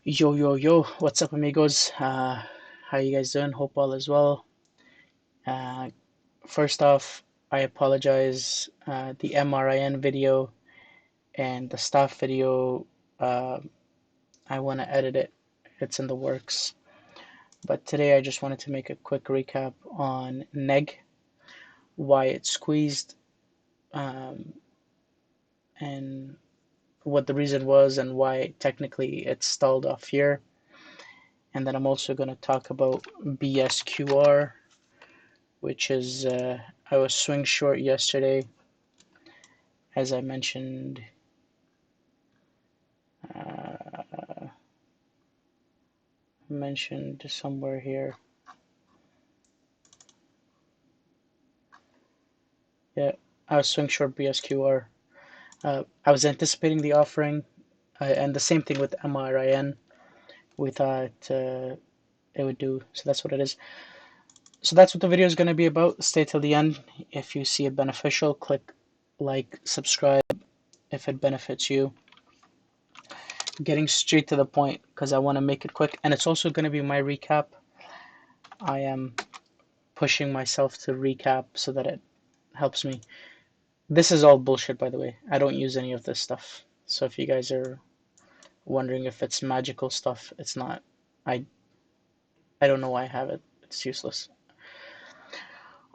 Yo, yo, yo, what's up, amigos? How you guys doing? Hope all is well. Uh, First off, I apologize. The MRIN video and the staff video, uh, I want to edit it. It's in the works. But today I just wanted to make a quick recap on Negg, why it squeezed, um, and what the reason was, and why technically it stalled off here. And then I'm also going to talk about Bsqr, which is I was swing short yesterday, as I mentioned somewhere here. Yeah, I was swing short Bsqr. I was anticipating the offering, and the same thing with MRIN. We thought it would do, so that's what it is. So that's what the video is going to be about. Stay till the end. If you see it beneficial, click like, subscribe if it benefits you. Getting straight to the point because I want to make it quick, and it's also going to be my recap. I am pushing myself to recap so that it helps me. This is all bullshit, by the way. I don't use any of this stuff. So if you guys are wondering if it's magical stuff, it's not. I I don't know why I have it. It's useless.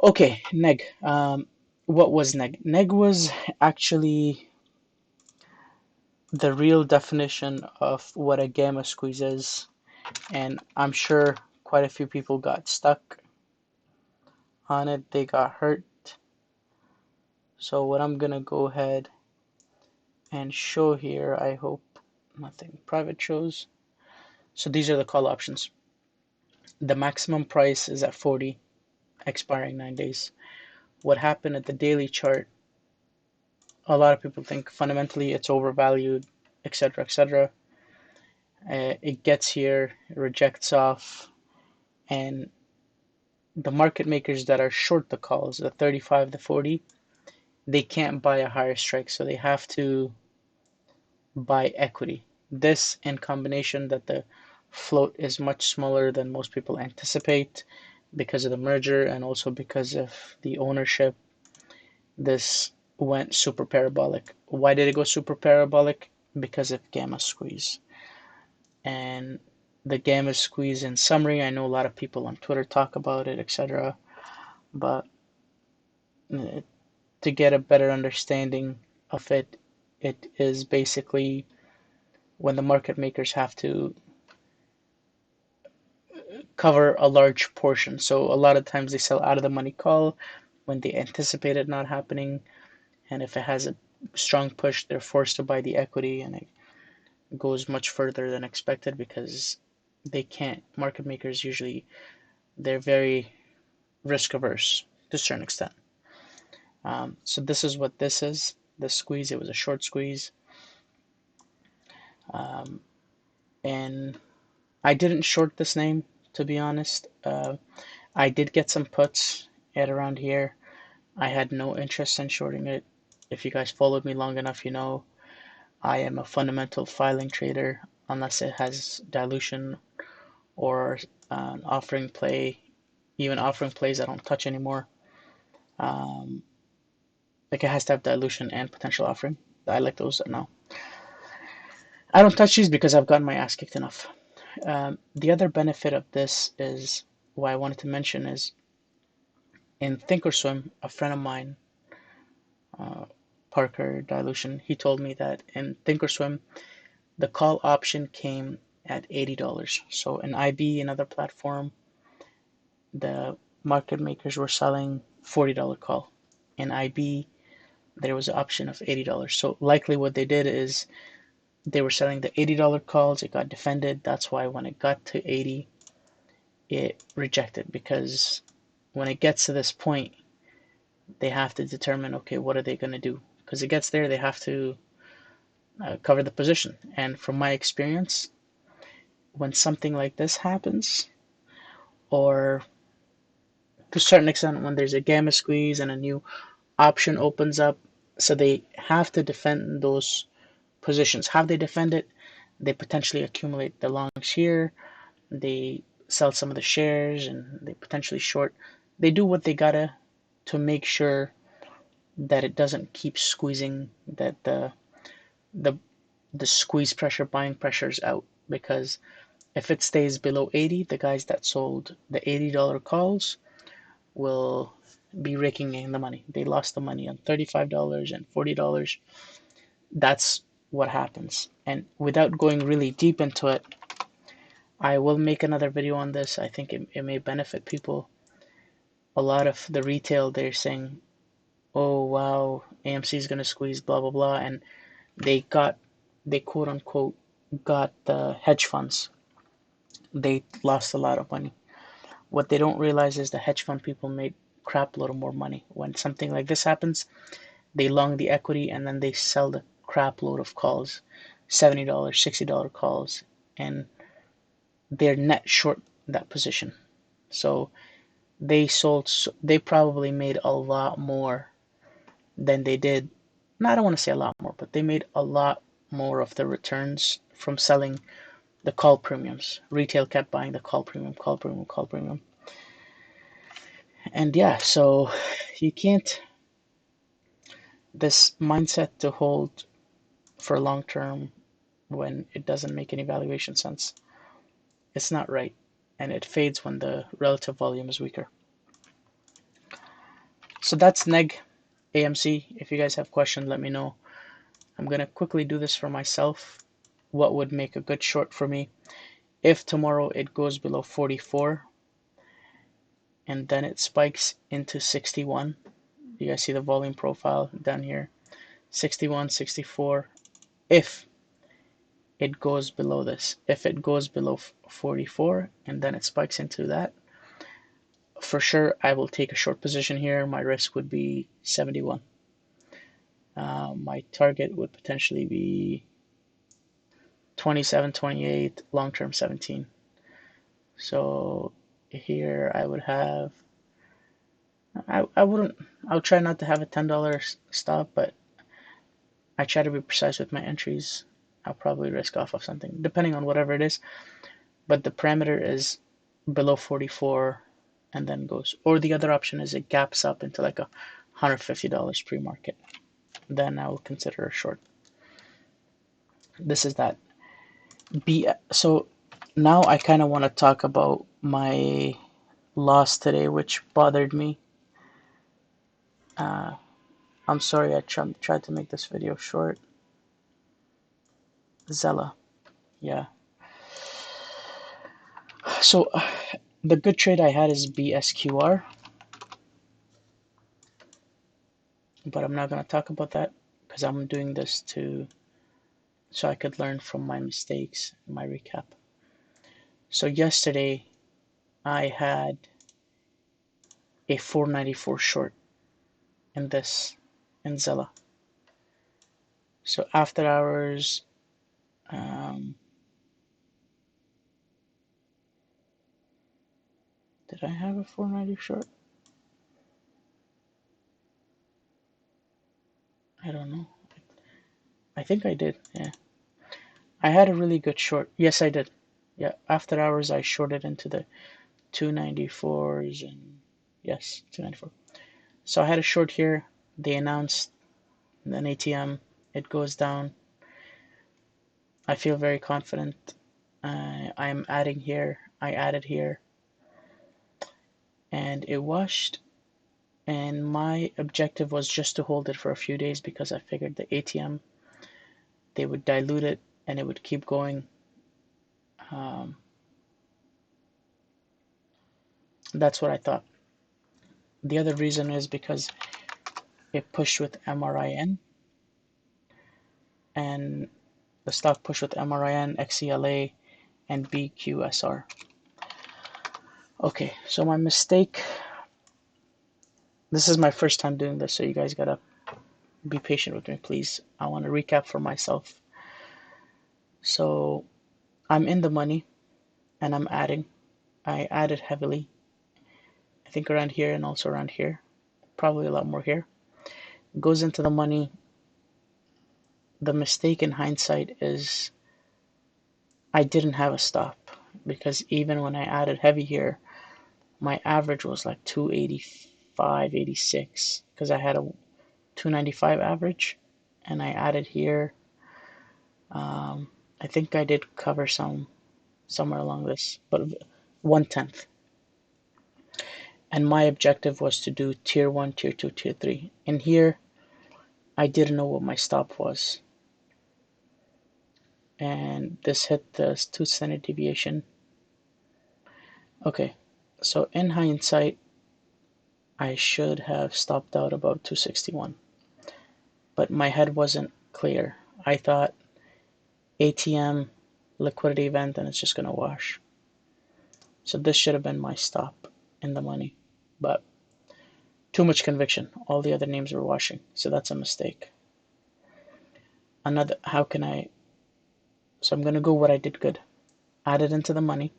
Okay, Negg. What was Negg? Negg was actually the real definition of what a gamma squeeze is, and I'm sure quite a few people got stuck on it. They got hurt. So what I'm gonna go ahead and show here, I hope nothing private shows. So these are the call options. The maximum price is at 40, expiring 9 days. What happened at the daily chart, a lot of people think fundamentally it's overvalued, etc., etc. It gets here, it rejects off, and the market makers that are short the calls, the 35, the 40, they can't buy a higher strike, so they have to buy equity. This in combination that the float is much smaller than most people anticipate because of the merger and also because of the ownership, this went super parabolic. Why did it go super parabolic? Because of gamma squeeze. And the gamma squeeze, in summary, I know a lot of people on Twitter talk about it, etc. But to get a better understanding of it, it is basically when the market makers have to cover a large portion. So a lot of times they sell out of the money call when they anticipate it not happening, and if it has a strong push, they're forced to buy the equity, and it goes much further than expected because they can't. Market makers usually they're very risk averse to a certain extent. So this is what this is. The squeeze. It was a short squeeze, um, and I didn't short this name to be honest. I did get some puts at around here. I had no interest in shorting it. If you guys followed me long enough, you know I am a fundamental filing trader unless it has dilution or an offering play. Even offering plays I don't touch anymore. Um, like it has to have dilution and potential offering. I like those now. I don't touch these because I've gotten my ass kicked enough. The other benefit of this is why I wanted to mention is in Thinkorswim, a friend of mine, uh, Parker Dilution, he told me that in Thinkorswim, the call option came at $80. So in IB, another platform, the market makers were selling $40 call. In IB, there was an option of $80. So likely what they did is they were selling the $80 calls. It got defended. That's why when it got to 80, it rejected because when it gets to this point, they have to determine, okay, what are they going to do? Because it gets there, they have to cover the position. And from my experience, when something like this happens, or to a certain extent when there's a gamma squeeze and a new option opens up, so they have to defend those positions. How they defend it, they potentially accumulate the longs here, they sell some of the shares, and they potentially short. They do what they gotta to make sure that it doesn't keep squeezing, that the the squeeze pressure, buying pressures out, because if it stays below 80, the guys that sold the $80 calls will be raking in the money. They lost the money on $35 and $40. That's what happens. And without going really deep into it, I will make another video on this. I think it may benefit people. A lot of the retail, they're saying, oh wow, AMC is going to squeeze, blah, blah, blah. And they quote unquote got the hedge funds. They lost a lot of money. What they don't realize is the hedge fund people made crap load of more money. When something like this happens, they long the equity and then they sell the crap load of calls, $70, $60 calls, and they're net short that position. So they probably made a lot more than they did. No, I don't want to say a lot more, but they made a lot more of the returns from selling the call premiums. Retail kept buying the call premium, call premium, call premium. And yeah, so you can't, this mindset to hold for long term when it doesn't make any valuation sense, it's not right. And it fades when the relative volume is weaker. So that's Negg AMC. If you guys have questions, let me know. I'm going to quickly do this for myself. What would make a good short for me? If tomorrow it goes below 44 and then it spikes into 61, you guys see the volume profile down here, 61, 64. If it goes below this, if it goes below 44 and then it spikes into that, for sure I will take a short position here. My risk would be 71. My target would potentially be 27, 28, long-term 17. So here I would have, I'll try not to have a $10 stop, but I try to be precise with my entries. I'll probably risk off of something, depending on whatever it is. But the parameter is below 44 and then goes. Or the other option is it gaps up into like $150 pre-market. Then I will consider a short. This is that. So now I kind of want to talk about my loss today, which bothered me. I'm sorry I tried to make this video short. Xela, yeah. So the good trade I had is Bsqr, but I'm not going to talk about that because I'm doing this so I could learn from my mistakes in my recap. So yesterday I had a 494 short in Xela. So after hours, did I have a 490 short? I don't know. I think I did, yeah. I had a really good short. Yes, I did. Yeah, after hours I shorted into the 294s and yes, 294. So I had a short here. They announced an ATM. It goes down. I feel very confident. I'm adding here. I added here. And it washed. And my objective was just to hold it for a few days because I figured the ATM, they would dilute it and it would keep going. That's what I thought. The other reason is because it pushed with MRIN, and the stock pushed with MRIN, Xela, and BQSR. Okay, so my mistake, this is my first time doing this, so you guys gotta be patient with me, please. I want to recap for myself. So I'm in the money and I'm adding. I added heavily, I think around here and also around here, probably a lot more here. Goes into the money. The mistake in hindsight is I didn't have a stop because even when I added heavy here, my average was like 285, 86 because I had a 295 average, and I added here. I think I did cover somewhere along this, but 1/10. And my objective was to do tier 1, tier 2, tier 3. And here, I didn't know what my stop was. And this hit the 2 standard deviation. Okay, so in hindsight, I should have stopped out about 261. But my head wasn't clear. I thought ATM liquidity event and it's just going to wash. So this should have been my stop in the money. But too much conviction. All the other names were washing. So that's a mistake. How can I? So I'm going to go what I did good. Added into the money.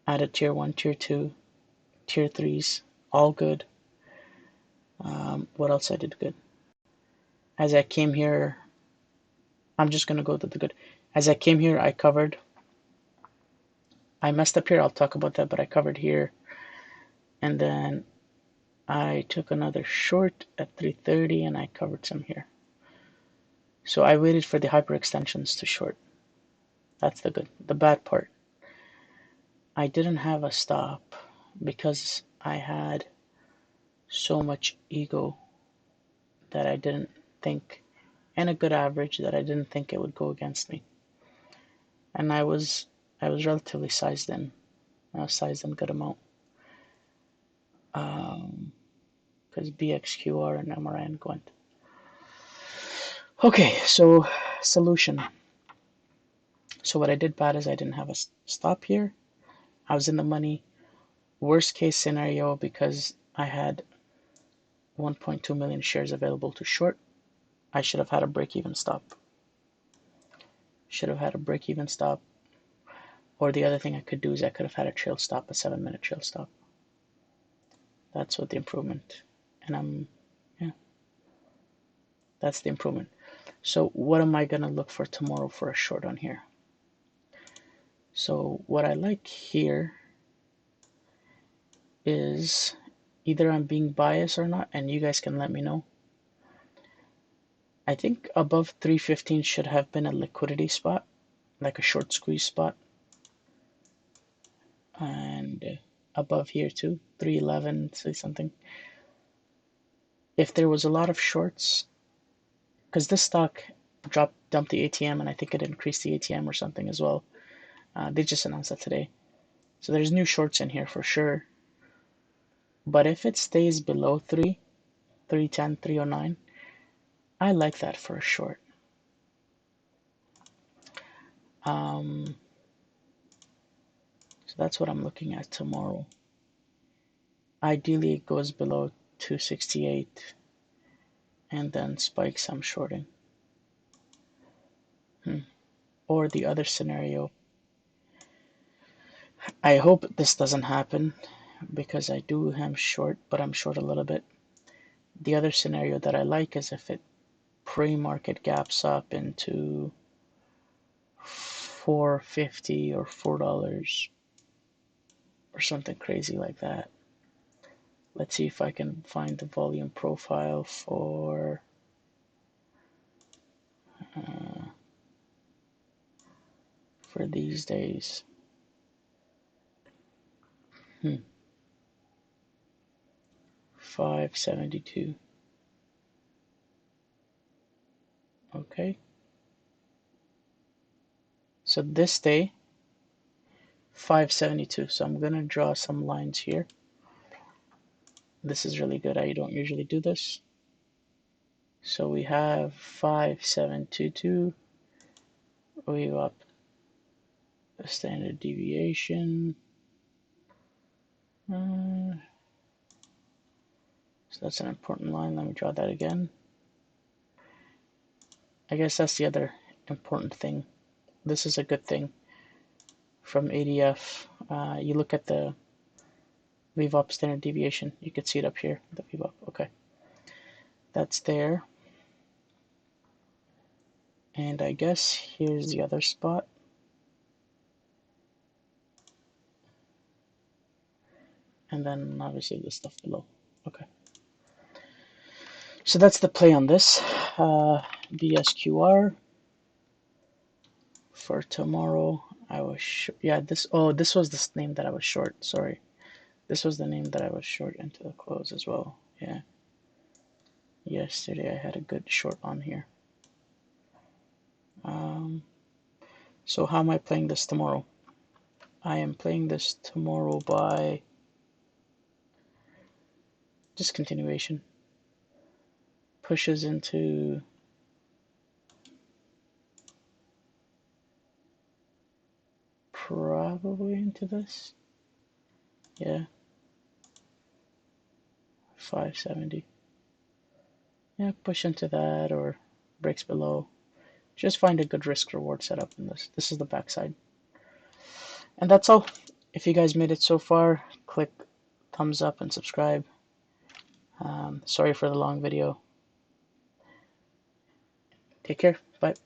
Added tier 1, tier 2, tier 3s. All good. What else I did good? As I came here, I'm just going to go to the good. As I came here, I covered. I messed up here. I'll talk about that, but I covered here. And then I took another short at 330 and I covered some here. So I waited for the hyperextensions to short. That's the good. The bad part, I didn't have a stop because I had so much ego that I didn't think, and a good average that I didn't think it would go against me. And I was relatively sized in. I was sized in good amount. Because Bsqr and MRN went. Okay, so solution. So what I did bad is I didn't have a stop here. I was in the money. Worst case scenario, because I had 1.2 million shares available to short, I should have had a break-even stop. Should have had a break-even stop. Or the other thing I could do is I could have had a trail stop, a 7-minute trail stop. That's what the improvement. And that's the improvement. So what am I gonna look for tomorrow for a short on here? So what I like here is either I'm being biased or not, and you guys can let me know. I think above 315 should have been a liquidity spot, like a short squeeze spot. And above here too, 311, say something. If there was a lot of shorts, because this stock dumped the ATM, and I think it increased the ATM or something as well. They just announced that today. So there's new shorts in here for sure. But if it stays below 310, 309, I like that for a short. So that's what I'm looking at tomorrow. Ideally, it goes below 268 and then spikes I'm shorting. Or the other scenario, I hope this doesn't happen because I do am short, but I'm short a little bit. The other scenario that I like is if it pre-market gaps up into 4.50 or $4 or something crazy like that. Let's see if I can find the volume profile for these days. 572. Okay. So this day, 572. So I'm going to draw some lines here. This is really good. I don't usually do this. So we have 5722. We go up a standard deviation. So that's an important line. Let me draw that again. I guess that's the other important thing. This is a good thing from ADF. You look at the VWAP standard deviation. You can see it up here, the VWAP. Okay. That's there. And I guess here's the other spot. And then obviously the stuff below. Okay. So that's the play on this. Bsqr for tomorrow. I was yeah, this was the name that I was short. Sorry. This was the name that I was short into the close as well. Yeah. Yesterday I had a good short on here. So how am I playing this tomorrow? I am playing this tomorrow by discontinuation. Pushes into probably into this. Yeah. 570. Yeah, push into that or breaks below. Just find a good risk reward setup in this. This is the backside. And that's all. If you guys made it so far, click thumbs up and subscribe. Sorry for the long video. Take care. Bye.